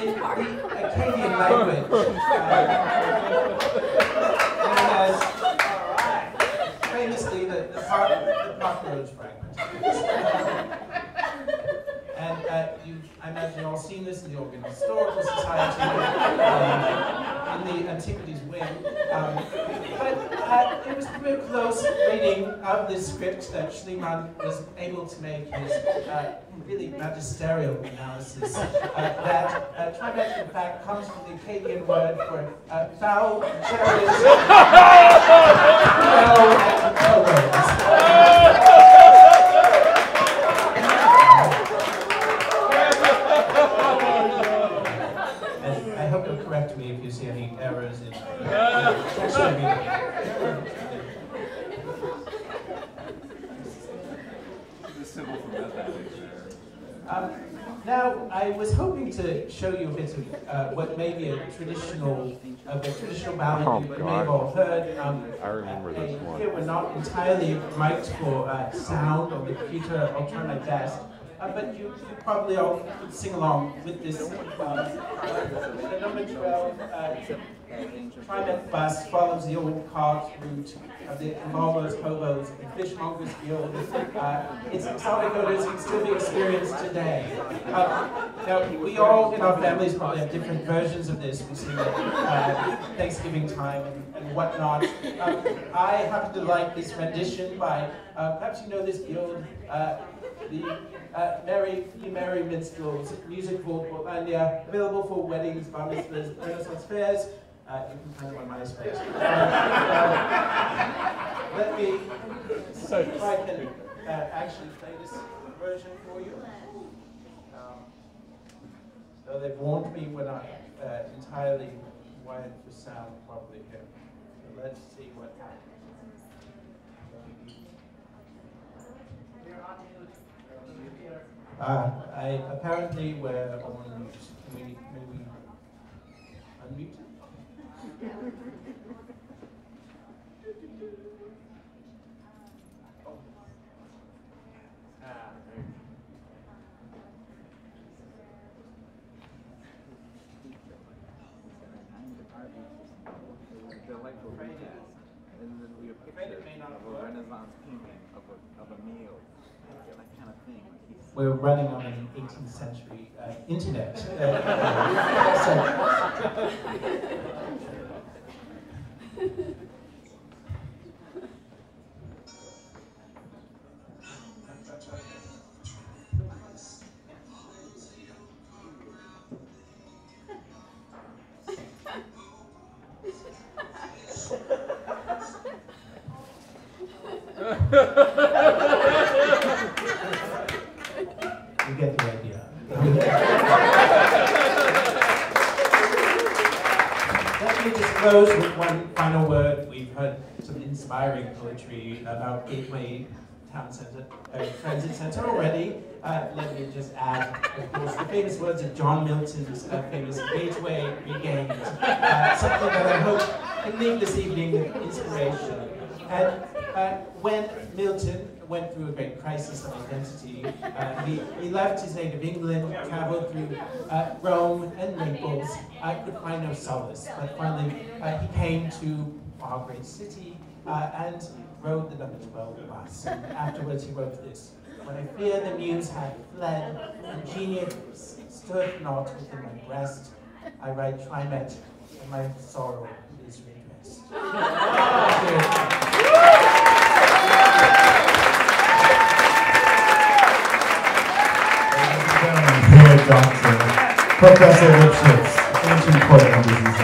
in the Akkadian language, known as famously the cockroach fragment. And I imagine you've all seen this in the Oregon Historical Society, in the Antiquities Wing. But it was through close reading of this script that Schliemann was able to make his really magisterial analysis that TriMet, in fact, comes from the Akkadian word for foul, chariots, and cowboys. I hope you'll correct me if you see any errors in now, I was hoping to show you a bit of what may be a traditional ballad you may have all heard. I remember this one. Here we're not entirely mic'd for sound on the computer. I'll try my best. But you probably all could sing along with this. The number 12, TriMet bus follows the old carved route of the embalmers, hobos, and fishmongers guild. Its exotic odors can still be experienced today. Now, we all in our families probably have different versions of this. We sing at Thanksgiving time and whatnot. I happen to like this rendition by, perhaps you know this guild, the Merry Minstrels Music Hall Portlandia, available for weddings, bar mitzvahs, Renaissance fairs. You can find them on MySpace. Let me see if I can actually play this version for you. So they've warned me when I'm entirely wired for sound properly here. So let's see what happens. Apparently we're on mute. Can we unmute? And then we have pictures of a Renaissance painting of a meal, that kind of thing. We're running on an 18th century internet. You get the idea. Let me just close with one final word. We've heard some inspiring poetry about Gateway Town Center, Transit Center already. Let me just add, of course, the famous words of John Milton's famous Gateway Regained. Something that I hope can leave this evening with inspiration. And when Milton went through a great crisis of identity, he left his native England, traveled through Rome and Naples, could find no solace. But finally, he came to our great city and rode the number 12 bus. And afterwards he wrote this: "When I fear the muse hath fled, and genius stood not within my breast, I write TriMet, and my sorrow is redressed." Thank you. Johnson, Professor Lipschitz, ancient poet disease.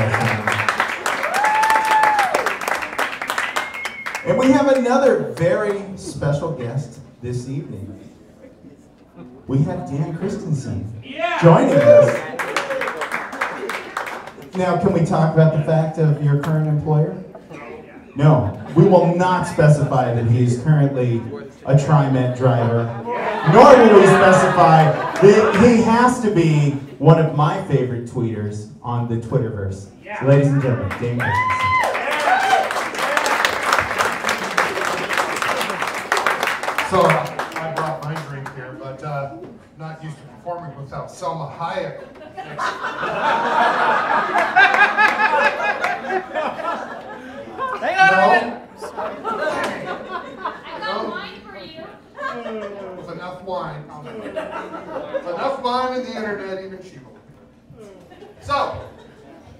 And we have another very special guest this evening. We have Dan Christensen joining us. Now, can we talk about the fact of your current employer? No, we will not specify that he is currently a TriMet driver, nor will we specify that he has to be one of my favorite tweeters on the Twitterverse. So, ladies and gentlemen, Dan Christensen. So, I brought my drink here, but not used to performing without Selma Hayek. Hang on a minute. I got wine for you. With enough wine. With enough wine in the internet, even she will. So,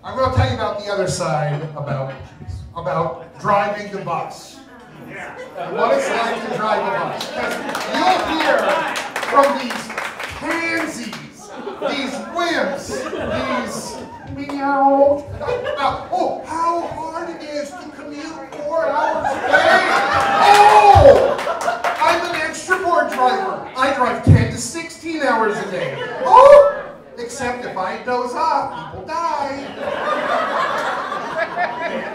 I'm going to tell you about the other side about driving the bus. And what it's like to drive a bus. Because you'll hear from these pansies, these wimps, these meow. Oh, how hard it is to commute 4 hours a day. Oh! I'm an extra board driver. I drive 10 to 16 hours a day. Oh! Except if I doze off, people die.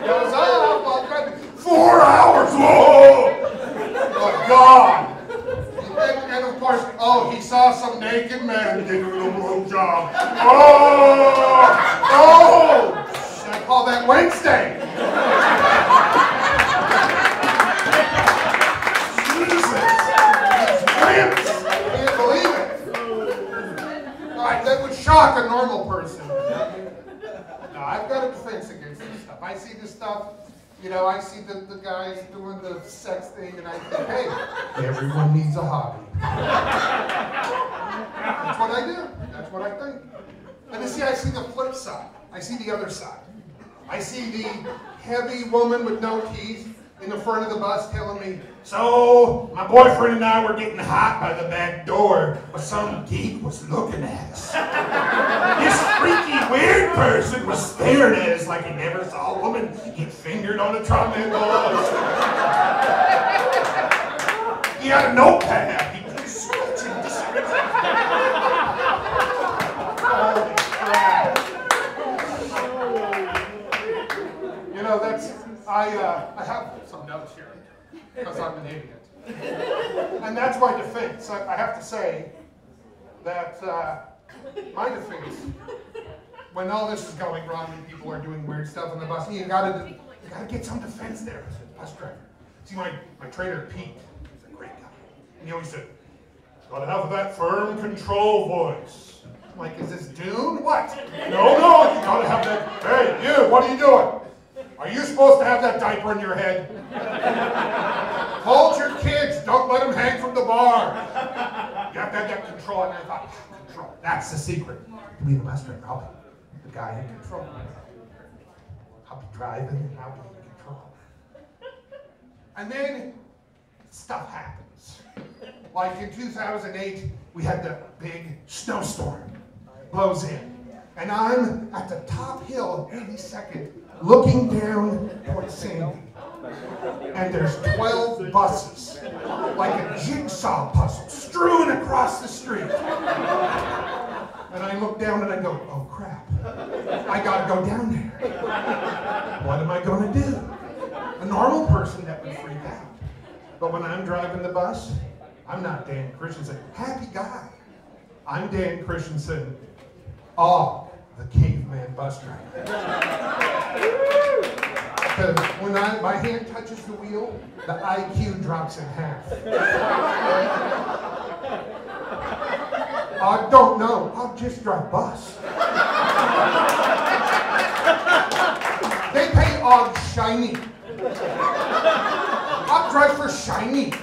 Doze off while driving. 4 hours! Whoa! Oh, God! And of course, oh, he saw some naked man giving him a blowjob. Oh! Oh! I call that Wednesday. Jesus! I can't believe it. All right, that would shock a normal person. No, I've got a defense against this stuff. I see this stuff, you know, I see the guys doing the sex thing, and I think, hey, everyone needs a hobby. That's what I do. That's what I think. And you see, I see the flip side. I see the other side. I see the heavy woman with no teeth in the front of the bus telling me, so my boyfriend and I were getting hot by the back door, but some geek was looking at us. This freaky weird person was staring at us like he never saw a woman get fingered on a trombone bus. He had a notepad. He was scratching the Holy crap. You know, that's, I have some notes here, because I'm an idiot. And that's my defense. I have to say that my defense, when all this is going wrong and people are doing weird stuff on the bus, you gotta get some defense there as a bus driver. See, my trainer, Pete, he's a great guy. And he always said, gotta have that firm control voice. I'm like, is this Dune? What? No, you gotta have that, hey, you, what are you doing? Are you supposed to have that diaper in your head? Hold your kids. Don't let them hang from the bar. You have to have that control. And I thought, control. That's the secret. To be the bus driver, I'll be the guy in control. I'll be driving and I'll be in control. And then stuff happens. Like in 2008, we had the big snowstorm. Blows in. And I'm at the top hill of 82nd, looking down towards Sandy. And there's 12 buses, like a jigsaw puzzle, strewn across the street. And I look down and I go, oh crap, I gotta go down there. What am I gonna do? A normal person, that would freak out. But when I'm driving the bus, I'm not Dan Christensen, happy guy. I'm Dan Christensen, Og, the caveman bus driver. Because when my hand touches the wheel, the IQ drops in half. I don't know. I'll just drive bus. They pay Og shiny. I'll drive for shiny.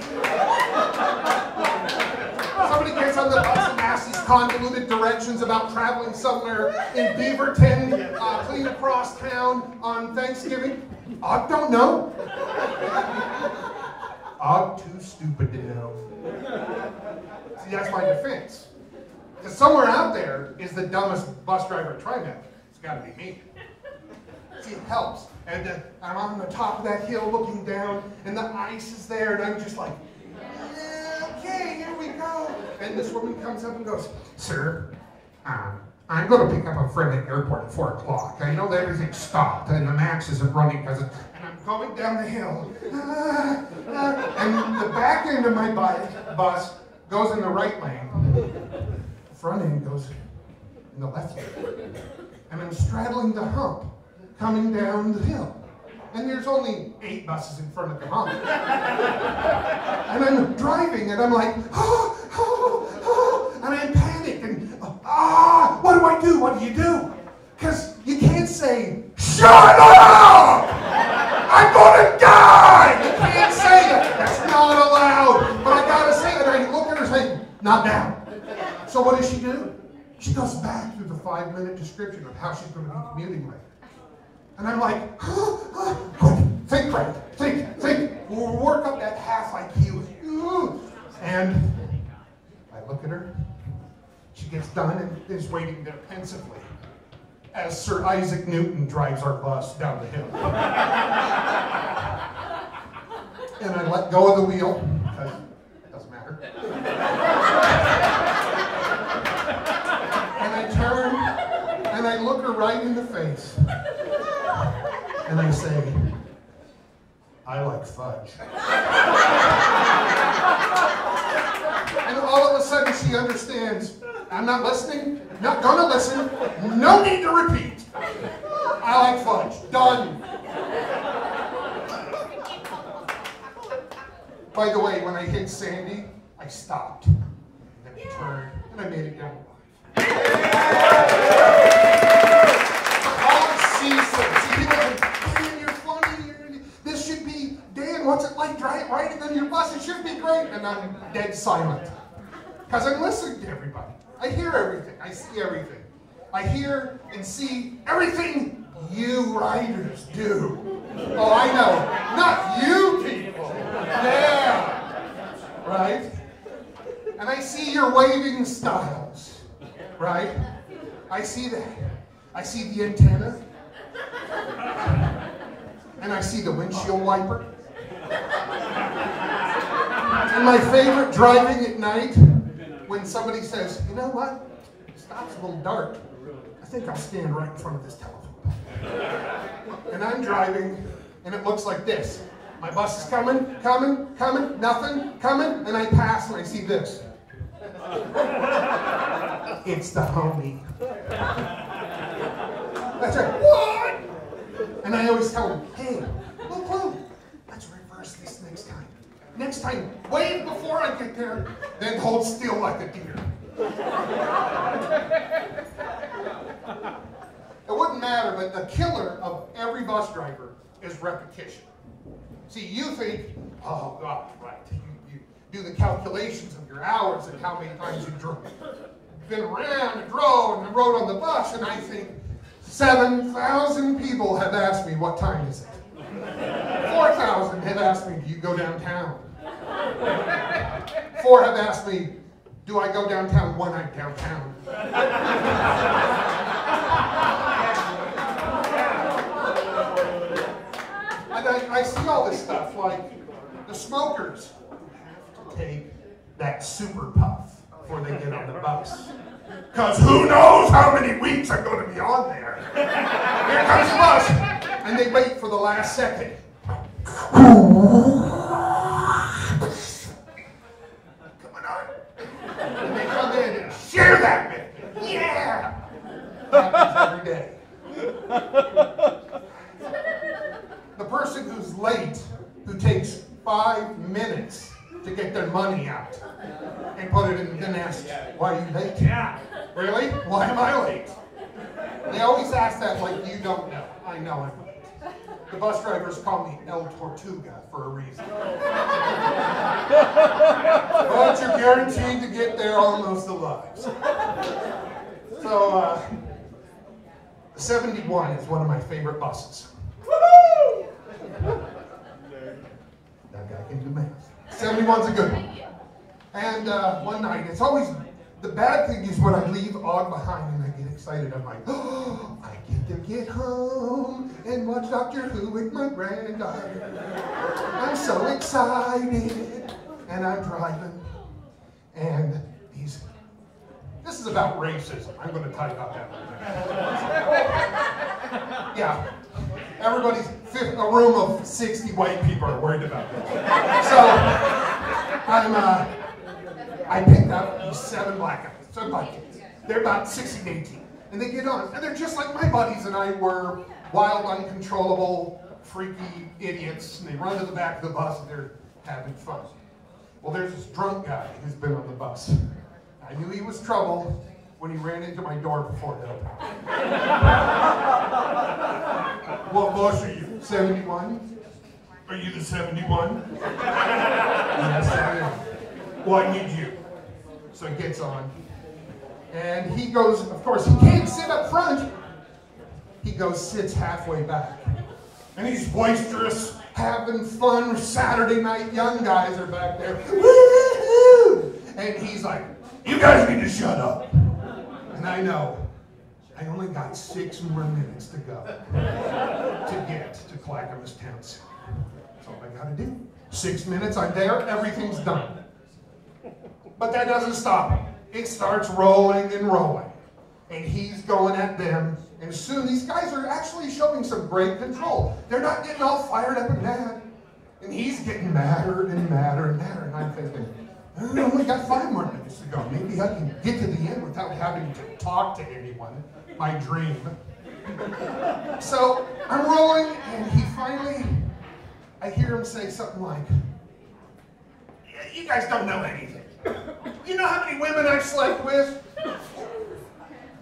Somebody gets on the bus and asks these convoluted directions about traveling somewhere in Beaverton, clean across town on Thanksgiving. Og don't know. Og too stupid to know. See, that's my defense. Because somewhere out there is the dumbest bus driver TriMet. It's got to be me. See, it helps. And I'm on the top of that hill looking down, and the ice is there, and I'm just like, okay, here we go. And this woman comes up and goes, sir, I'm going to pick up a friend at the airport at 4 o'clock. I know that everything's stopped, and the MAX isn't running because and I'm going down the hill. And the back end of my bus goes in the right lane. The front end goes in the left lane. And I'm straddling the hump, coming down the hill. And there's only 8 buses in front of the hump. And I'm driving, and I'm like, oh, do? What do you do? Because you can't say, shut up! I'm gonna die! You can't say that. That's not allowed. But I gotta say it. And I look at her and say, not now. So what does she do? She goes back through the 5-minute description of how she's going to be commuting later. And I'm like, quick, think right, think. We'll work up that half IQ. And I look at her. She gets done and is waiting there pensively as Sir Isaac Newton drives our bus down the hill. And I let go of the wheel, because it doesn't matter. And I turn, and I look her right in the face. And I say, I like fudge. And all of a sudden she understands, I'm not listening, not gonna listen, no need to repeat. I like fudge, done. By the way, when I hit Sandy, I stopped. And then I turned, and I made it down alive. All see people think, Dan, you're funny. This should be, Dan, what's it like riding on your bus? It should be great. And I'm dead silent. Because I'm listening to everybody. I hear everything. I see everything. I hear and see everything you riders do. Oh, I know. Not you people. Yeah. Right? And I see your waving styles. Right? I see that. I see the antenna. And I see the windshield wiper. And my favorite driving at night, when somebody says, you know what? The stop's a little dark. I think I'll stand right in front of this telephone pole. And I'm driving, and it looks like this. My bus is coming, nothing, coming, and I pass and I see this. It's the homie. That's right. What? And I always tell them, hey, look, let's reverse this next time. Next time, wave before I get there, then hold still like a deer. It wouldn't matter, but the killer of every bus driver is repetition. See, you think, oh God, right. You do the calculations of your hours and how many times you drove. You've been around and drove and rode on the bus, and I think 7,000 people have asked me, what time is it? 4,000 have asked me, do you go downtown? 4 have asked me, do I go downtown when I'm downtown? And I see all this stuff, like the smokers have to take that super puff before they get on the bus. Because who knows how many weeks I'm going to be on there. Here comes the bus. And they wait for the last second. Coming on. And they come in and share that bit. Yeah! Happens every day. The person who's late, who takes 5 minutes to get their money out and put it in the nest. Why are you late? Yeah. Really? Why am I late? They always ask that like you don't know. I know I'm late. The bus drivers call me El Tortuga for a reason. But you're guaranteed to get there almost alive. So, the 71 is one of my favorite buses. That guy can do math. 71's a good one. And one night, it's always, the bad thing is when I leave Og behind and I get excited, I'm like, oh, I get home and watch Doctor Who with my granddaughter. I'm so excited. And I'm driving. And this is about racism. I'm going to type out that. Yeah. Everybody's, a room of 60 white people are worried about this. So, I picked up these 7 black guys, 7 black kids. They're about 16, 18. And they get on, and they're just like my buddies and I were wild, uncontrollable, freaky idiots. And they run to the back of the bus and they're having fun. Well, there's this drunk guy who's been on the bus. I knew he was trouble when he ran into my door before it opened. What bus are you? 71? Are you the 71? Yes, I am. Well, I need you. So he gets on. And he goes, of course, he can't sit up front. He goes, sits halfway back. And he's boisterous, having fun. Saturday night, young guys are back there. Woo-hoo! And he's like, you guys need to shut up. And I know, I only got 6 more minutes to go to get to Clackamas Town Center. That's all I gotta do. 6 minutes, I'm there, everything's done. But that doesn't stop him. It starts rolling and rolling. And he's going at them. And soon these guys are actually showing some great control. They're not getting all fired up and mad. And he's getting madder and madder and madder. And I'm thinking, I only got 5 more minutes to go. Maybe I can get to the end without having to talk to anyone. My dream. So I'm rolling, and he finally, I hear him say something like, you guys don't know anything. You know how many women I've slept with?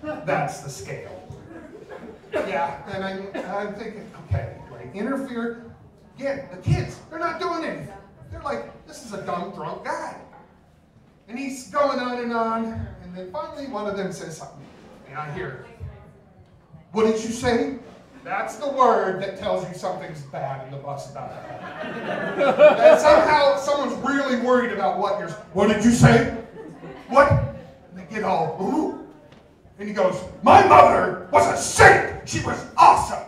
That's the scale. Yeah, and I'm thinking, okay, do I interfere? Again, the kids, they're not doing anything. They're like, this is a dumb, drunk guy. And he's going on, and then finally one of them says something, and I hear, what did you say? That's the word that tells you something's bad in the bus stop. And somehow someone's really worried about what did you say? What? And they get all, ooh. And he goes, my mother was a saint. She was awesome.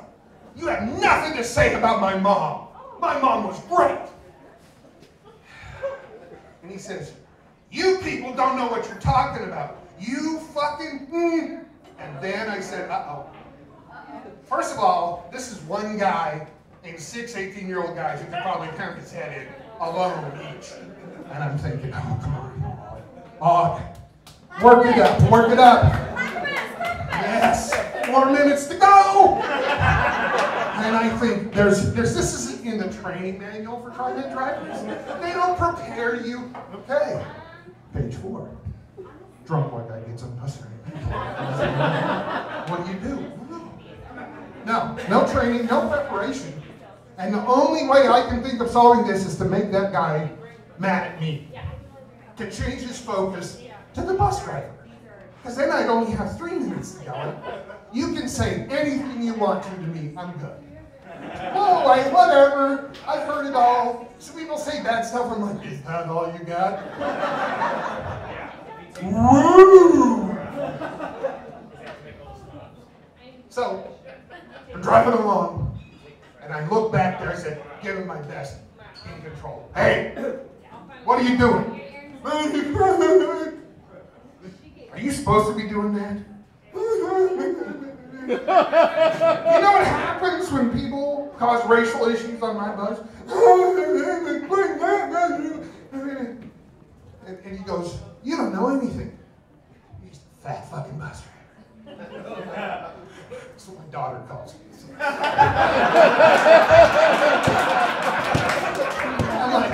You have nothing to say about my mom. My mom was great. And he says, you people don't know what you're talking about. You fucking, And then I said, uh-oh. First of all, this is one guy and 6 18-year-old guys who could probably pound his head in alone each. And I'm thinking, oh, come on. Work it up, work it up. Yes, 4 minutes to go. And I think this isn't in the training manual for TriMet drivers. They don't prepare you. Okay, page 4. Drunk white guy gets on bus. What do you do? No training, no preparation. And the only way I can think of solving this is to make that guy mad at me. To change his focus to the bus driver. Because then I'd only have 3 minutes to go. You can say anything you want to me, I'm good. Oh, whatever, I've heard it all. So people say bad stuff, I'm like, is that all you got? Woo! So, I'm driving along, and I look back there, I said, give him my best, in control. Hey, what are you doing? Are you supposed to be doing that? You know what happens when people cause racial issues on my bus? And he goes, you don't know anything. He's a fat fucking bus driver. That's what my daughter calls me. I'm like,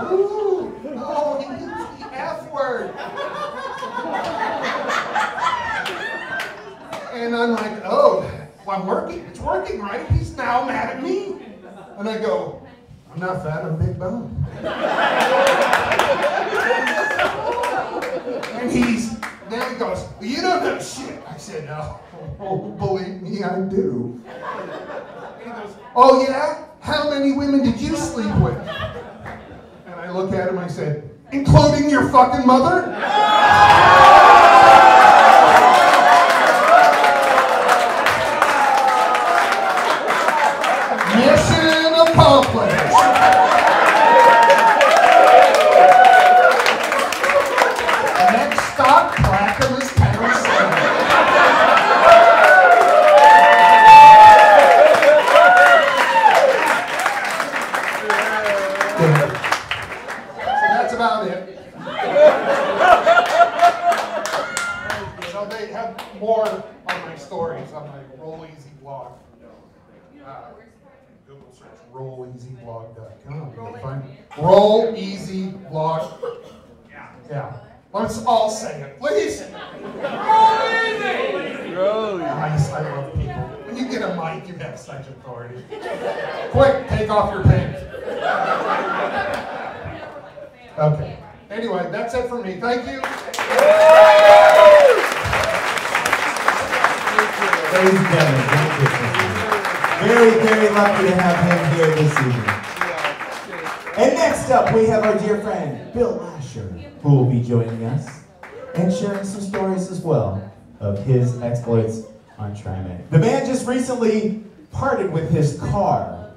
ooh, oh, he used the F word. And I'm like, oh, well, I'm working. It's working, right? He's now mad at me. And I go, I'm not fat, I'm big bone. And then he goes, well, you don't know shit. I said, no. Oh, believe me, I do. And he goes, oh yeah? How many women did you sleep with? And I look at him, I said, including your fucking mother? Mission accomplished. Next stop, Clackamas Town Center. So that's about it. So they have more on my stories on my Roll Easy blog. Google search rolleasyblog.com. Roll Easy Blog. Yeah. Let's all say it, please. Nice, I love people. When you get a mic, you have such authority. Quick, take off your pants. Okay. Anyway, that's it for me. Thank you. Ladies and gentlemen, thank you. Very, very lucky to have him here this evening. And next up, we have our dear friend, Bill Lasher, who will be joining us and sharing some stories as well of his exploits on TriMet. The man just recently parted with his car,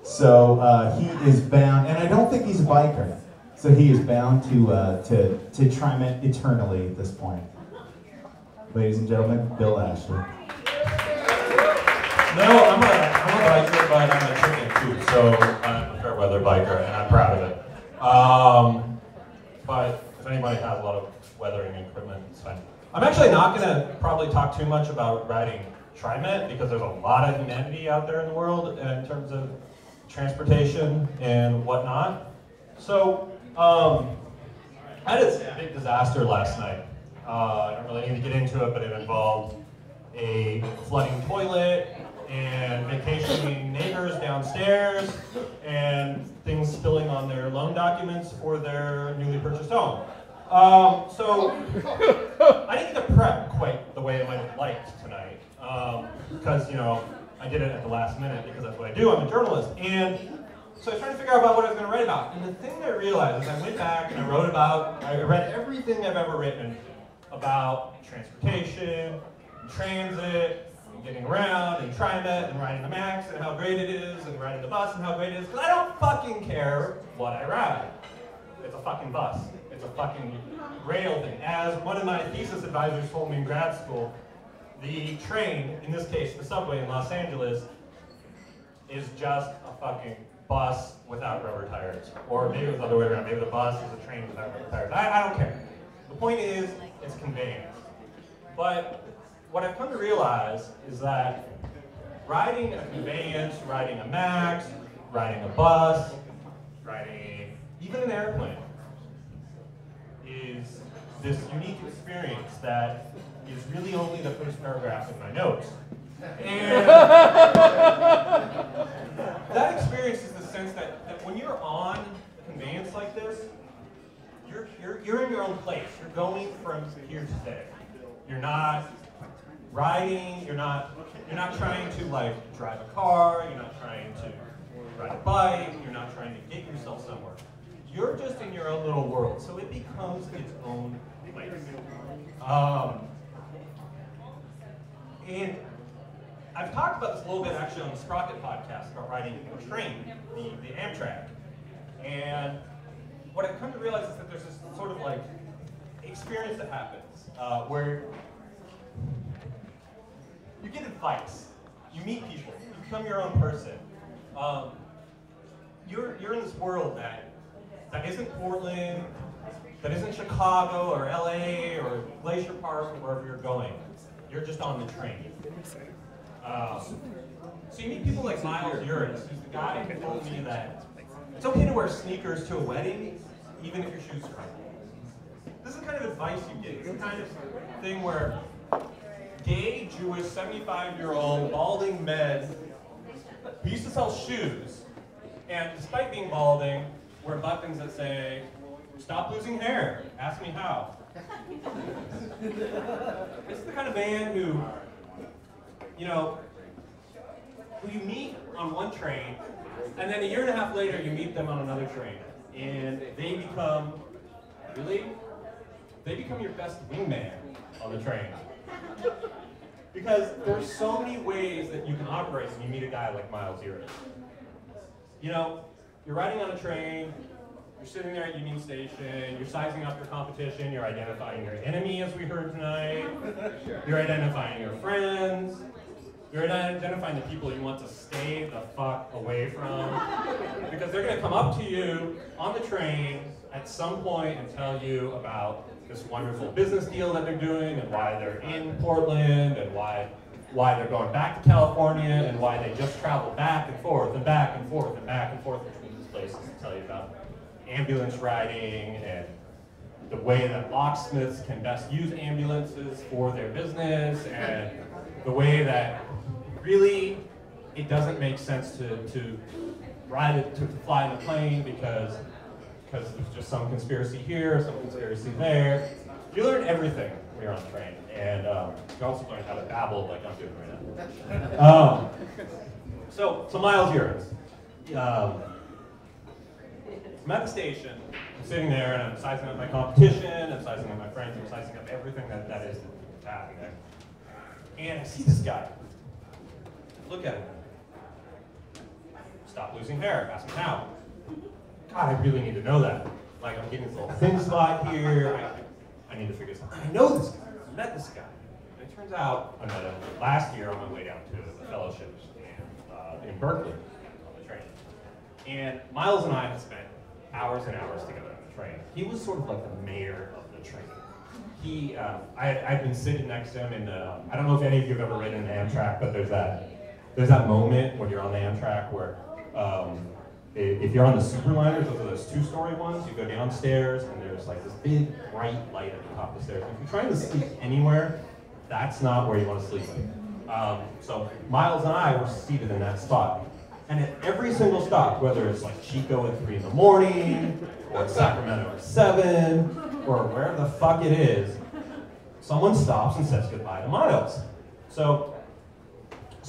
so he is bound, and I don't think he's a biker, so he is bound to TriMet eternally at this point. Ladies and gentlemen, Bill Lasher. No, I'm a biker, but I'm a chicken too, so I'm a fair weather biker, and I'm proud of it. But if anybody has a lot of weathering equipment, it's fine. I'm actually not going to probably talk too much about riding TriMet because there's a lot of humanity out there in the world in terms of transportation and whatnot. So, I had a big disaster last night. I don't really need to get into it, but it involved a flooding toilet and vacationing neighbors downstairs and things spilling on their loan documents for their newly purchased home. So I didn't get to prep quite the way I might have liked tonight because, you know, I did it at the last minute because that's what I do. I'm a journalist. And so I was trying to figure out about what I was going to write about. And the thing that I realized is I went back and I read everything I've ever written about transportation, and transit, and getting around, and TriMet, and riding the Max, and how great it is, and riding the bus, and how great it is, because I don't fucking care what I ride. It's a fucking bus. It's a fucking rail thing. As one of my thesis advisors told me in grad school, the train, in this case the subway in Los Angeles, is just a fucking bus without rubber tires. Or maybe it's the other way around. Maybe the bus is a train without rubber tires. I don't care. The point is, it's conveyance. But what I've come to realize is that riding a conveyance, riding a Max, riding a bus, riding even an airplane is this unique experience that is really only the first paragraph in my notes. And that experience is the sense that when you're on a conveyance like this, you're in your own place. You're going from here to there. You're not riding, you're not trying to like drive a car, you're not trying to ride a bike, you're not trying to get yourself somewhere. You're just in your own little world, so it becomes its own place. And I've talked about this a little bit actually on the Sprocket podcast about riding a train, the Amtrak. And what I've come to realize is that there's this sort of like experience that happens where you get advice, you meet people, you become your own person. You're in this world that isn't Portland, that isn't Chicago or LA or Glacier Park or wherever you're going. You're just on the train. So you meet people like Miles Uris, who's the guy who told me that it's okay to wear sneakers to a wedding, even if your shoes are on. This is the kind of advice you get. It's the kind of thing where gay, Jewish, 75-year-old, balding men who used to sell shoes, and despite being balding, wear buttons that say, "Stop losing hair, ask me how." This is the kind of man who, you know, who you meet on one train, and then a year and a half later you meet them on another train, and they become your best wingman on the train. Because there's so many ways that you can operate when you meet a guy like Miles Uris. You know, you're riding on a train, you're sitting there at Union Station, you're sizing up your competition, you're identifying your enemy as we heard tonight, you're identifying your friends, you're identifying the people you want to stay the fuck away from, because they're going to come up to you on the train at some point and tell you about this wonderful business deal that they're doing and why they're in Portland and why they're going back to California and why they just traveled back and forth and back and forth and back and forth between these places to tell you about ambulance riding and the way that locksmiths can best use ambulances for their business, and the way that really it doesn't make sense to ride it, to fly in the plane because there's just some conspiracy here, some conspiracy there. You learn everything when you're on the train, and you also learn how to babble like I'm doing right now. So Miles Urens. I'm at the station, I'm sitting there, and I'm sizing up my competition, I'm sizing up my friends, I'm sizing up everything that is happening there. And I see this guy. Look at him. Stop losing hair, ask him how. God, I really need to know that. Like, I'm getting this little thin spot here. I need to figure this out. I know this guy. I met this guy. And it turns out I met him last year on my way down to the fellowship in Berkeley on the train. And Miles and I had spent hours and hours together on the train. He was sort of like the mayor of the train. I'd been sitting next to him, and I don't know if any of you have ever ridden an Amtrak, but there's that moment when you're on the Amtrak where if you're on the Superliners, those are those two-story ones, you go downstairs and there's like this big bright light at the top of the stairs. If you're trying to sleep anywhere, that's not where you want to sleep. So Miles and I were seated in that spot. And at every single stop, whether it's like Chico at 3 in the morning, or Sacramento at 7, or wherever the fuck it is, someone stops and says goodbye to Miles. So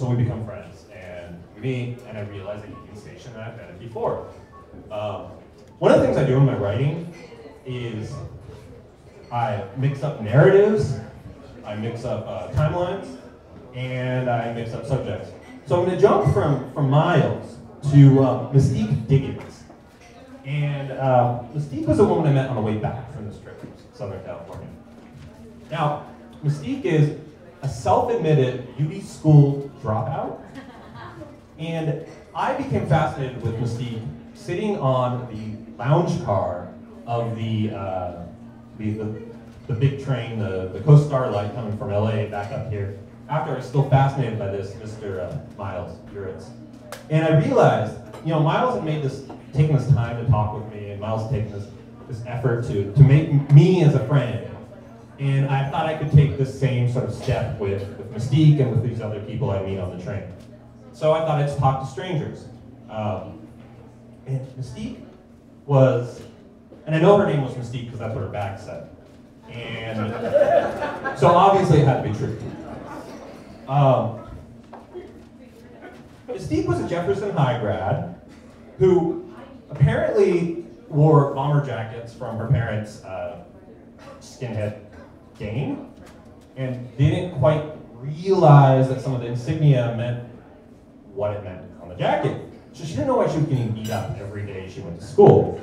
we become friends, and we meet, and I realize that Union Station and I've met it before. One of the things I do in my writing is I mix up narratives, I mix up timelines, and I mix up subjects. So I'm going to jump from Miles to Mystique Diggins. And Mystique was a woman I met on the way back from this trip to Southern California. Now, Mystique is a self-admitted beauty school dropout. And I became fascinated with Mystique sitting on the lounge car of the big train, the Coast Starlight coming from LA back up here, after I was still fascinated by this Mr. Miles Urens. And I realized, Miles had taken this time to talk with me, and Miles had taken this effort to make me as a friend. And I thought I could take this same sort of step with Mystique and with these other people I meet on the train. So I thought I'd just talk to strangers. And Mystique was, and I know her name was Mystique because that's what her bag said. And so obviously it had to be true. Mystique was a Jefferson High grad who apparently wore bomber jackets from her parents' skinhead gang and didn't quite realize that some of the insignia meant what it meant on the jacket. So she didn't know why she was getting beat up every day she went to school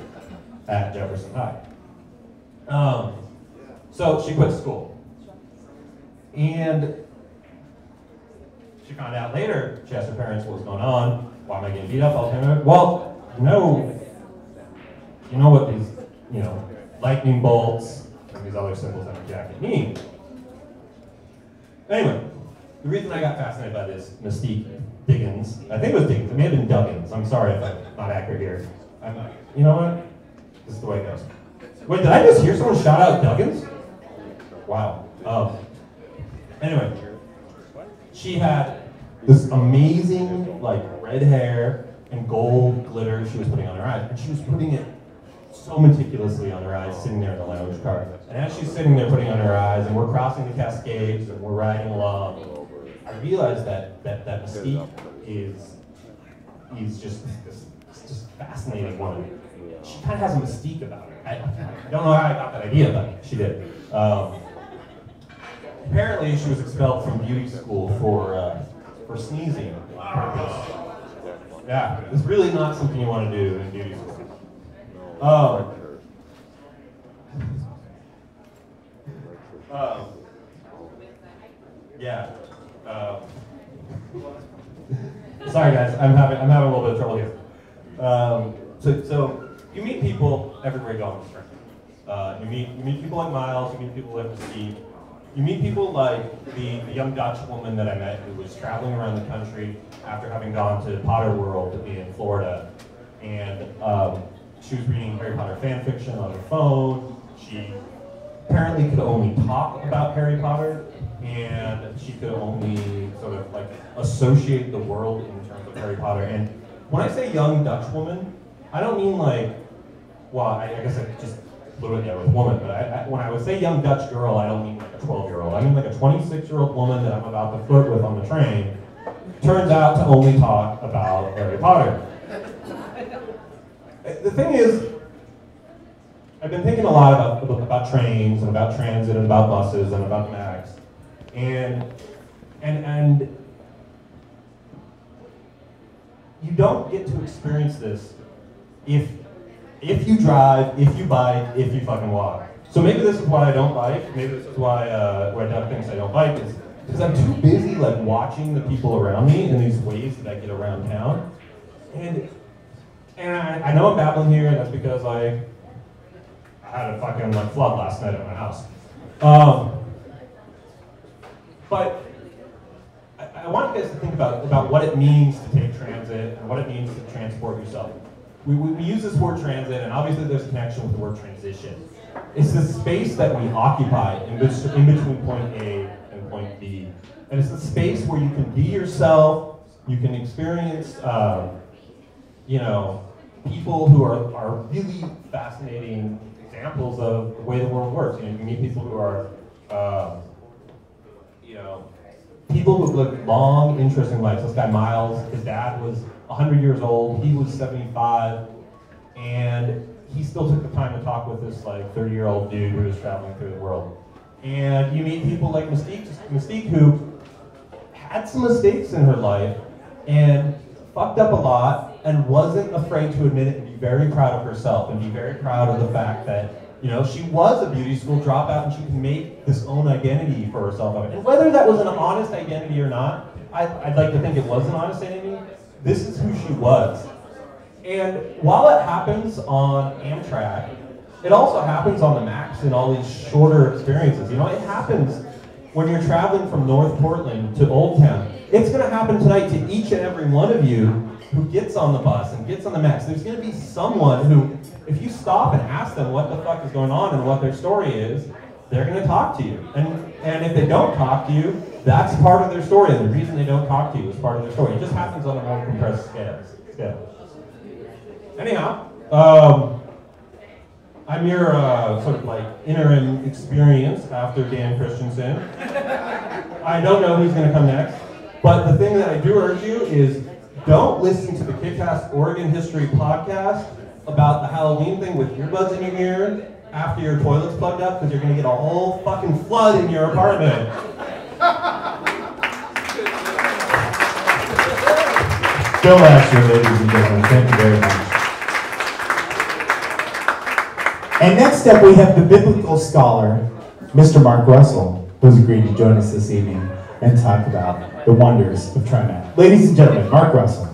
at Jefferson High. So she quit school. And she found out later, she asked her parents what was going on, why am I getting beat up all the time? Well, you know what these, lightning bolts and these other symbols on her jacket mean. Anyway, the reason I got fascinated by this Mystique Diggins, I think it was Diggins, it may have been Duggins, I'm sorry if I'm not accurate here. You know what? This is the way it goes. Wait, did I just hear someone shout out Duggins? Wow. Anyway, she had this amazing, red hair and gold glitter she was putting on her eyes. And she was putting it so meticulously on her eyes, sitting there in the lounge car. And as she's sitting there putting on her eyes, and we're crossing the Cascades, and we're riding along, I realized that Mystique is just this fascinating woman. She kind of has a mystique about her. I don't know how I got that idea, but she did. Apparently, she was expelled from beauty school for sneezing on purpose. Yeah, it's really not something you want to do in beauty school. Yeah. Sorry, guys, I'm having a little bit of trouble here. So you meet people everywhere you go on this train. You meet people like Miles. You meet people like Steve. You meet people like the young Dutch woman that I met who was traveling around the country after having gone to Potter World in Florida, and she was reading Harry Potter fan fiction on her phone. She apparently could only talk about Harry Potter, and she could only sort of like associate the world in terms of Harry Potter. And when I say young Dutch woman, I don't mean like, well, I guess I just blew it there with woman, but when I would say young Dutch girl, I don't mean like a 12-year-old. I mean like a 26-year-old woman that I'm about to flirt with on the train turns out to only talk about Harry Potter. The thing is, I've been thinking a lot about trains and about transit and about buses and about Max, and you don't get to experience this if you drive, if you bike, if you fucking walk. So maybe this is why I don't bike. Maybe this is why Doug thinks I don't bike, is because I'm too busy like watching the people around me in these ways that I get around town, and I know I'm babbling here, and that's because I had a fucking like flood last night at my house. But I want you guys to think about what it means to take transit and what it means to transport yourself. We use this word transit, and obviously there's a connection with the word transition. It's the space that we occupy in between point A and point B. And it's the space where you can be yourself, you can experience, people who are really fascinating examples of the way the world works. You can meet people who are, people with like long, interesting lives. This guy Miles, his dad was 100 years old, he was 75, and he still took the time to talk with this like 30-year-old dude who was traveling through the world. And you meet people like Mystique who had some mistakes in her life and fucked up a lot and wasn't afraid to admit it and be very proud of herself and be very proud of the fact that, she was a beauty school dropout and she can make this own identity for herself. And whether that was an honest identity or not, I'd like to think it was an honest identity. This is who she was. And while it happens on Amtrak, it also happens on the Max in all these shorter experiences. It happens when you're traveling from North Portland to Old Town. It's going to happen tonight to each and every one of you who gets on the bus and gets on the Max. There's going to be someone who, if you stop and ask them what the fuck is going on and what their story is, they're going to talk to you. And if they don't talk to you, that's part of their story. And the reason they don't talk to you is part of their story. It just happens on a more compressed scale. Anyhow, I'm your sort of like interim experience after Dan Christensen. I don't know who's going to come next, but the thing that I do urge you is don't listen to the Kick-Ass Oregon History podcast about the Halloween thing with earbuds in your ear after your toilet's plugged up, because you're going to get a whole fucking flood in your apartment. Bill Asher, ladies and gentlemen, thank you very much. And next up, we have the biblical scholar, Mr. Mark Russell, who's agreed to join us this evening and talk about the wonders of TriMet. Ladies and gentlemen, Mark Russell.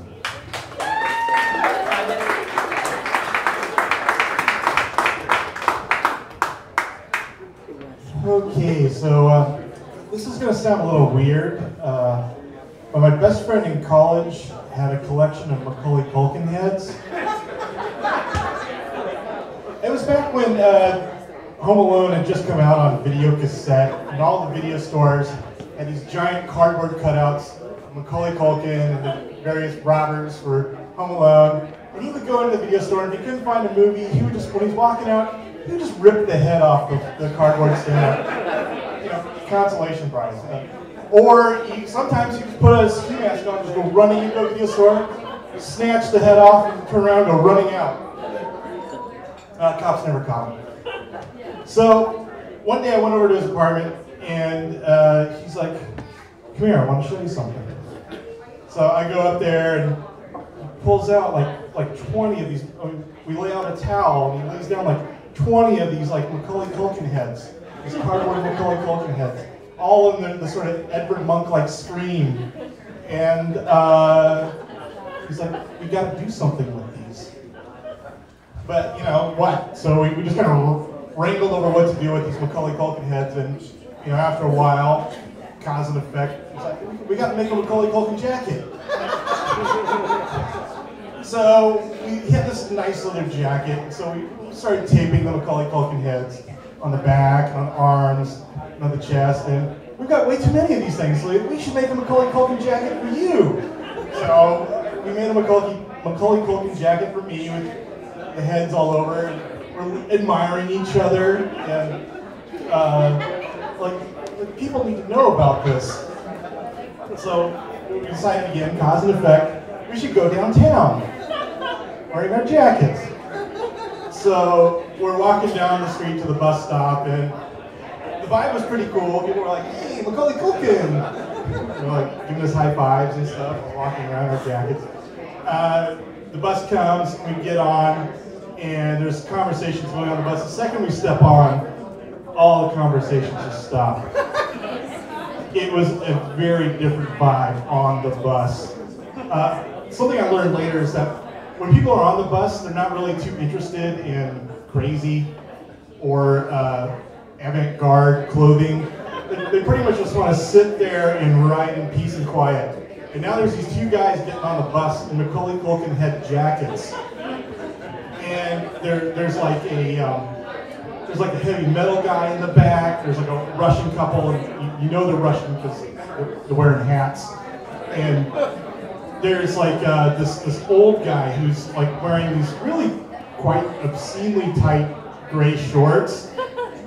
Okay, so this is going to sound a little weird, but my best friend in college had a collection of Macaulay Culkin heads. It was back when Home Alone had just come out on video cassette, and all the video stores had these giant cardboard cutouts of Macaulay Culkin and the various robbers for Home Alone. And he would go into the video store, and if he couldn't find a movie, he would just, when he's walking out, he would just rip the head off the cardboard stand. Consolation prize. Or sometimes he just put a ski mask on, just go running into the video store, snatch the head off, and turn around and go running out. Cops never caught him. So one day I went over to his apartment, and he's like, "Come here, I want to show you something." So I go up there, and he pulls out like 20 of these. We lay out a towel, and he lays down like 20 of these like Macaulay Culkin heads, these cardboard Macaulay Culkin heads, all in the sort of Edward Monk-like scream. And he's like, "We got to do something with these." But what? So we just kind of wrangled over what to do with these Macaulay Culkin heads, and after a while, cause and effect. It's like, we got to make a Macaulay Culkin jacket. So we had this nice leather jacket, so we started taping the Macaulay Culkin heads. on the back, on the arms, on the chest, and we've got way too many of these things. So we should make a Macaulay Culkin jacket for you. So we made a Macaulay Culkin jacket for me with the heads all over, and we're admiring each other, and like people need to know about this. So we decided again, cause and effect, we should go downtown wearing our jackets. So we're walking down the street to the bus stop, and the vibe was pretty cool. People were like, "Hey, Macaulay Culkin!" They're like giving us high fives and stuff, walking around our jackets. The bus comes, we get on, and there's conversations going on the bus. The second we step on, all the conversations just stop. It was a very different vibe on the bus. Something I learned later is that when people are on the bus, they're not really too interested in crazy or avant-garde clothing. They pretty much just want to sit there and ride in peace and quiet. And now there's these two guys getting on the bus in Macaulay Culkin head jackets. And there's like a heavy metal guy in the back. There's like a Russian couple, and you know they're Russian because they're wearing hats. And there's like this old guy who's like wearing these really quite obscenely tight gray shorts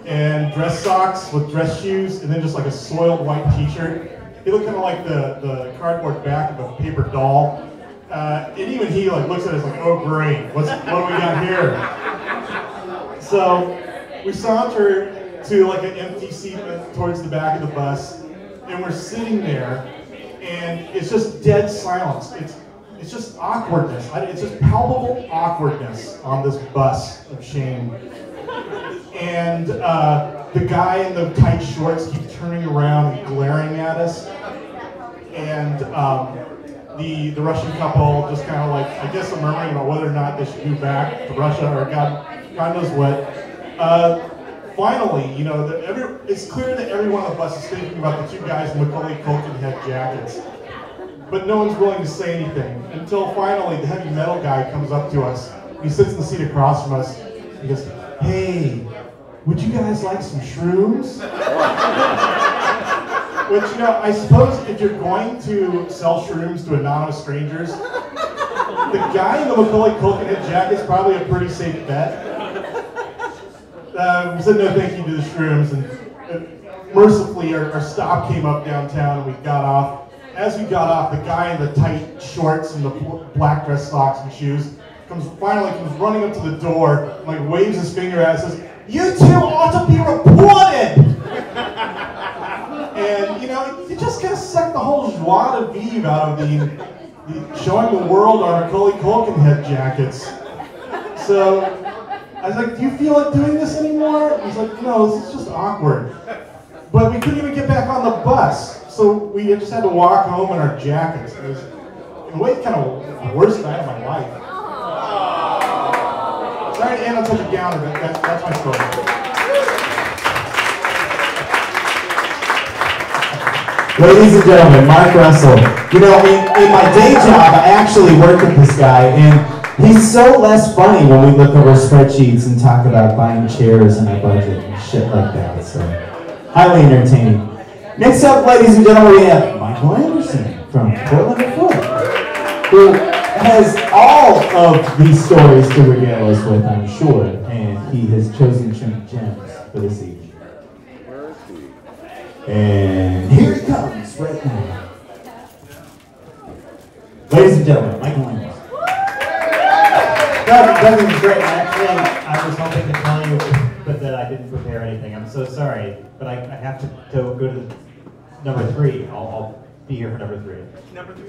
and dress socks with dress shoes, and then just like a soiled white t-shirt. He looked kind of like the cardboard back of a paper doll. And even he like looks at us like, oh great, what do we got here? So we saunter to like an empty seat towards the back of the bus, and we're sitting there, and it's just dead silence. It's just awkwardness. It's just palpable awkwardness on this bus of shame. And the guy in the tight shorts keeps turning around and glaring at us. And the Russian couple just kind of like, I guess, are murmuring about whether or not they should move back to Russia or God knows what. Finally, you know, it's clear that every one of us is thinking about the two guys in Macaulay Culkin head jackets. But no one's willing to say anything until finally the heavy metal guy comes up to us. He sits in the seat across from us. He goes, "Hey, would you guys like some shrooms?" Which, you know, I suppose if you're going to sell shrooms to anonymous strangers, the guy in the Macaulay Culkin head jacket is probably a pretty safe bet. We said no thank you to the shrooms, and mercifully our stop came up downtown and we got off. As we got off, the guy in the tight shorts and the black dress socks and shoes finally comes running up to the door, and like waves his finger at us and says, "You two ought to be reported!" And you know, you just kind of suck the whole joie de vivre out of the showing the world our Macaulay Culkin head jackets. So I was like, "Do you feel like doing this anymore?" He's like, "No, this is just awkward." But we couldn't even get back on the bus, so we just had to walk home in our jackets. It was, in a way, kind of the worst night of my life. Sorry to end on such a downer, but that's my story. Ladies and gentlemen, Mark Russell. You know, in my day job, I actually work with this guy, and he's so less funny when we look over spreadsheets and talk about buying chairs and a budget and shit like that. So, highly entertaining. Next up, ladies and gentlemen, we have Michael Anderson from Portland, Florida, who has all of these stories to regale us with, I'm sure, and he has chosen some gems for this evening. And here he comes right now. Ladies and gentlemen, Michael Anderson. That was great. Actually, I was hoping to tell you, but that I didn't prepare anything. I'm so sorry, but I have to go to number 3. I'll be here for number 3. Number 3.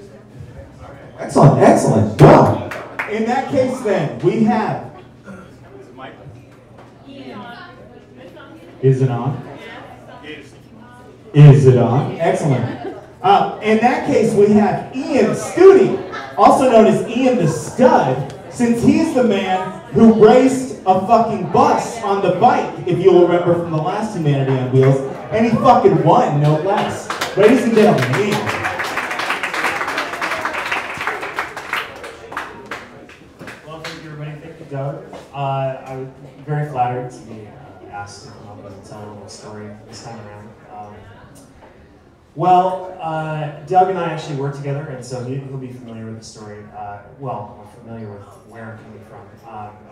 Excellent, excellent. Well, in that case then, we have... Is it on? Is it on? Excellent. In that case, we have Ian Studi, also known as Ian the Stud, since he's the man who raced a fucking bus on the bike, if you'll remember from the last Humanity on Wheels, and he fucking won, no less. Ladies and gentlemen, Ian. Well, thank you, everybody. Thank you, Doug. I was very flattered to be asked asked to come up and tell a little story this time around. Doug and I actually work together, and so he'll be familiar with the story. Well, familiar with where I'm coming from.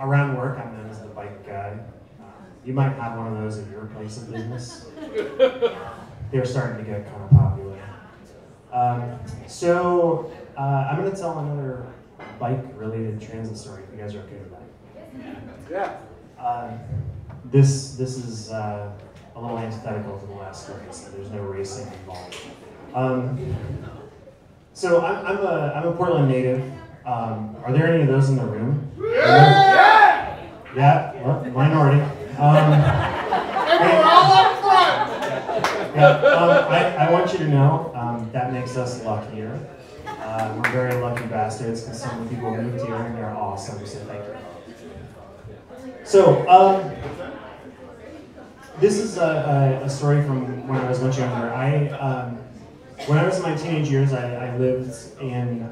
Around work, I'm known as the bike guy. You might have one of those at your place of business. They're starting to get kind of popular. I'm going to tell another bike-related transit story, if you guys are okay with that. Yeah. This is a little antithetical to the last story, so there's no racing involved. So I'm a Portland native. Are there any of those in the room? Yeah! Yeah, well, minority. And we're all up front! Yeah, I want you to know that makes us luckier. We're very lucky bastards because some of the people moved here and they're awesome, so thank you. So, this is a story from when I was much younger. When I was in my teenage years, I lived in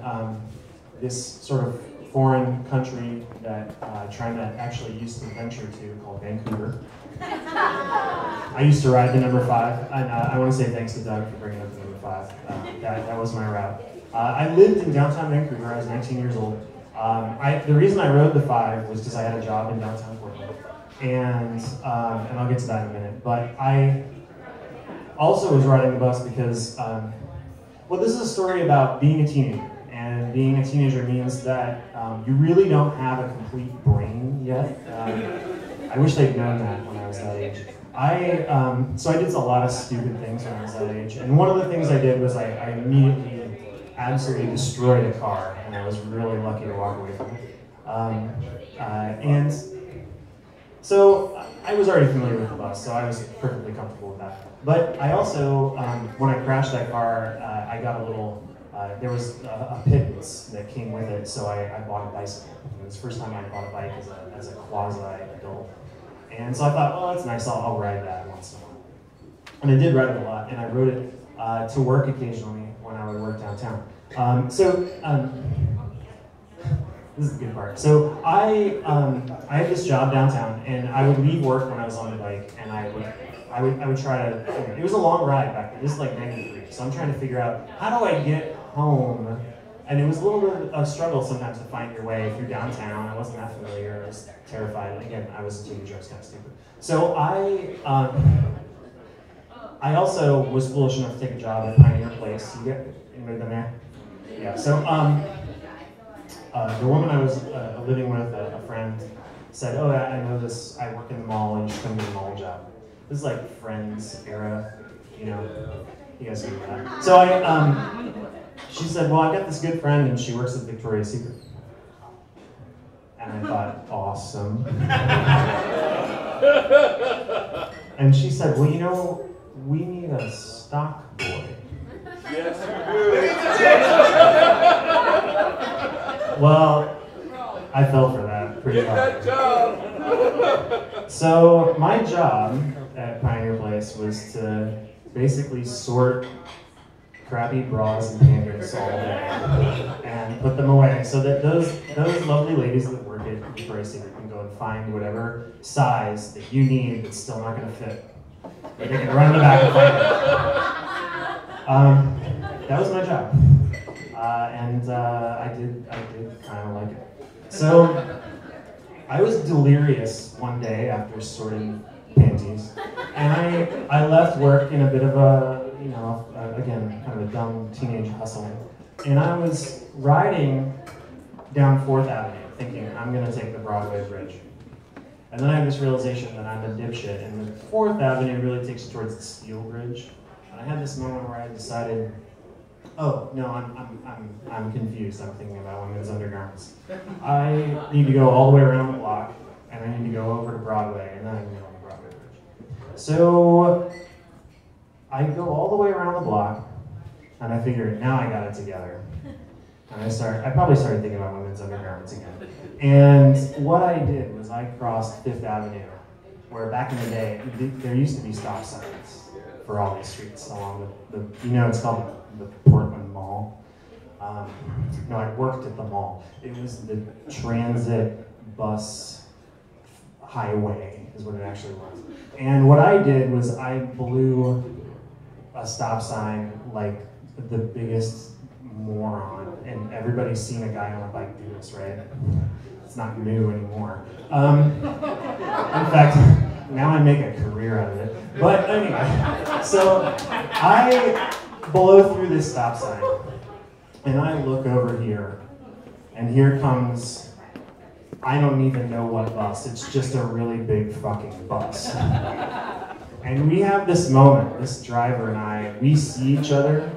this sort of foreign country that TriMet actually used to venture to, called Vancouver. I used to ride the number 5, and I want to say thanks to Doug for bringing up the number 5. That was my route. I lived in downtown Vancouver. I was 19 years old. The reason I rode the 5 was because I had a job in downtown Portland, and I'll get to that in a minute. But I also was riding the bus because, well, this is a story about being a teenager. And being a teenager means that you really don't have a complete brain yet. I wish they'd known that when I was that age. So I did a lot of stupid things when I was that age. And one of the things I did was I immediately absolutely destroyed a car, and I was really lucky to walk away from it. And so I was already familiar with the bus, so I was perfectly comfortable with that. But I also, when I crashed that car, I got a little, there was a pittance that came with it, so I bought a bicycle. It was the first time I bought a bike as a quasi-adult. And so I thought, oh, that's nice, I'll ride that once in a while. And I did ride it a lot, and I rode it to work occasionally when I would work downtown. This is the good part. So I had this job downtown, and I would leave work when I was on the bike, and I would try to, it was a long ride back then, this is like 93, so I'm trying to figure out, how do I get home? And it was a little bit of a struggle sometimes to find your way through downtown. I wasn't that familiar, I was terrified. Again, I was a teenager, I was kind of stupid. So I also was foolish enough to take a job at Pioneer Place. Anybody been there? Yeah, so the woman I was living with, a friend, said, oh, I know this, I work in the mall, you should come to the mall job. This is like Friends era, you know, you guys know that. So she said, well, I've got this good friend and she works at Victoria's Secret. And I thought, awesome. And she said, well, you know, we need a stock boy. Yes, you do. Well, I fell for that pretty hard. Get that job. So my job at Pioneer Place was to basically sort crappy bras and panties all day and put them away so that those lovely ladies that work at Victoria's Secret can go and find whatever size that you need that's still not going to fit. But they can run in the back and find it. That was my job, and I did kind of like it. So I was delirious one day after sorting panties, and I left work in a bit of a, you know, again, kind of a dumb teenage hustle, and I was riding down 4th Avenue thinking, I'm going to take the Broadway Bridge. And then I had this realization that I'm a dipshit, and the 4th Avenue really takes you towards the Steel Bridge. And I had this moment where I decided, oh, no, I'm confused. I'm thinking about women's undergarments. I need to go all the way around the block, and I need to go over to Broadway, and then I can get on the Broadway Bridge. So I go all the way around the block, and I figure, now I got it together. And I probably started thinking about women's undergarments again. And what I did was I crossed 5th Avenue, where back in the day, there used to be stop signs for all these streets along the you know, it's called the Portland Mall. No, I worked at the mall. It was the transit bus highway is what it actually was. And what I did was I blew a stop sign like the biggest moron, and everybody's seen a guy on a bike do this, right? It's not new anymore. In fact, now I make a career out of it. But anyway, so I blow through this stop sign, and I look over here, and here comes, I don't even know what bus, it's just a really big fucking bus. And we have this moment, this driver and I, we see each other,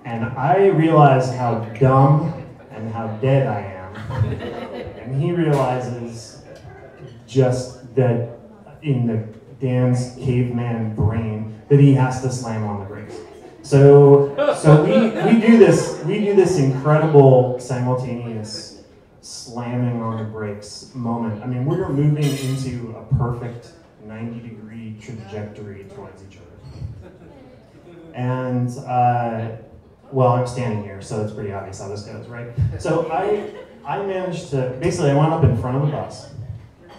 and I realize how dumb and how dead I am. And he realizes just that in the Dan's caveman brain that he has to slam on the brakes. So we do this incredible simultaneous slamming on the brakes moment. I mean, we're moving into a perfect 90-degree trajectory towards each other. And well, I'm standing here, so it's pretty obvious how this goes, right? So I managed to, basically I wound up in front of the bus,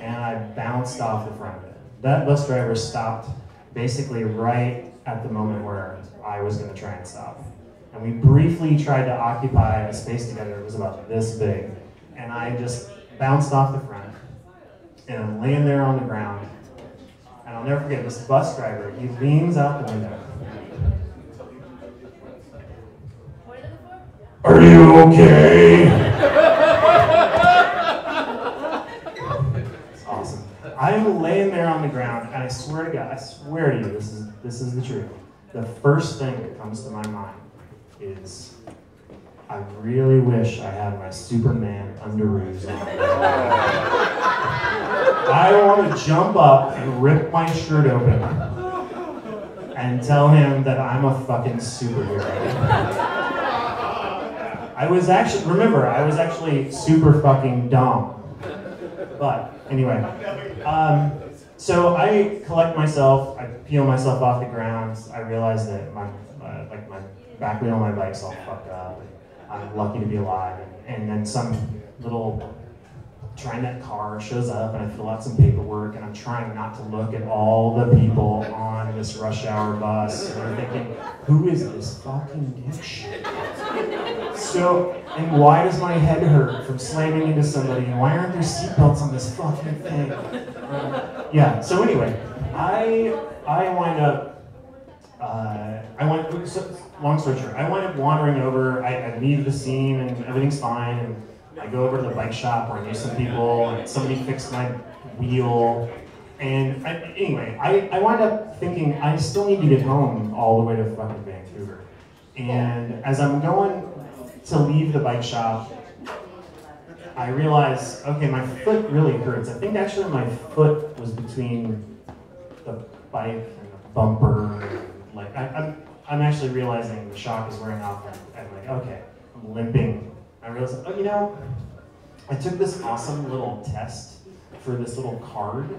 and I bounced off the front of it. That bus driver stopped basically right at the moment where I was going to try and stop. And we briefly tried to occupy a space together. It was about this big. And I just bounced off the front, and I'm laying there on the ground. And I'll never forget, this bus driver, he leans out the window. Are you okay? It's awesome. I'm laying there on the ground, and I swear to God, I swear to you, this is the truth. The first thing that comes to my mind is, I really wish I had my Superman underoos on. I want to jump up and rip my shirt open and tell him that I'm a fucking superhero. I was actually super fucking dumb. But anyway, so I collect myself, I peel myself off the ground. I realize that my back wheel on my bike's all fucked up. I'm lucky to be alive. And then some little TriNet car shows up, and I fill out some paperwork, and I'm trying not to look at all the people on this rush hour bus. And I'm thinking, who is this fucking dipshit? So, and why does my head hurt from slamming into somebody? And why aren't there seatbelts on this fucking thing? Yeah, so anyway, I wind up, long story short, I wind up wandering over, I leave the scene and everything's fine, and I go over to the bike shop where I knew some people, and somebody fixed my wheel, and anyway, I wind up thinking I still need to get home all the way to fucking Vancouver. And as I'm going to leave the bike shop, I realize, okay, my foot really hurts. I think actually my foot was between the bike and the bumper. Like I'm actually realizing the shock is wearing off, and I'm like, okay, I'm limping. I realized, oh, you know, I took this awesome little test for this little card,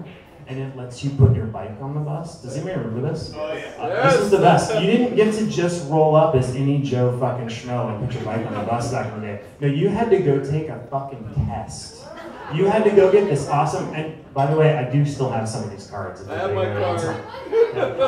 and it lets you put your bike on the bus. Does anybody remember this? Oh, yeah. This is the best. You didn't get to just roll up as any Joe fucking schmo and put your bike on the bus back in the day. No, you had to go take a fucking test. You had to go get this awesome, and by the way, I do still have some of these cards. I have my card.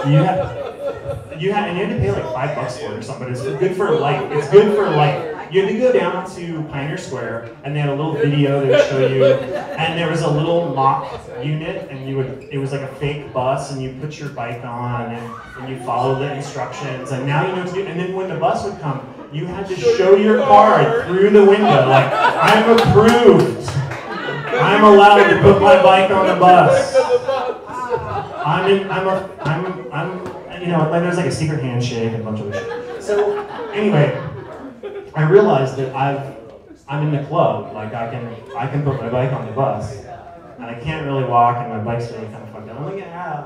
And you had to pay like $5 for it or something, but it's good for life. It's good for life. You had to go down to Pioneer Square, and they had a little video they would show you, and there was a little mock unit, and it was like a fake bus, and you put your bike on, and you follow the instructions, and now you know what to do. And then when the bus would come, you had to show your card through the window, like, I'm approved. I'm allowed to put my bike on the bus. You know, like there's like a secret handshake and a bunch of shit. So anyway, I realized that I'm in the club. Like I can put my bike on the bus, and I can't really walk, and my bike's really kind of fucked up. I'm like, yeah.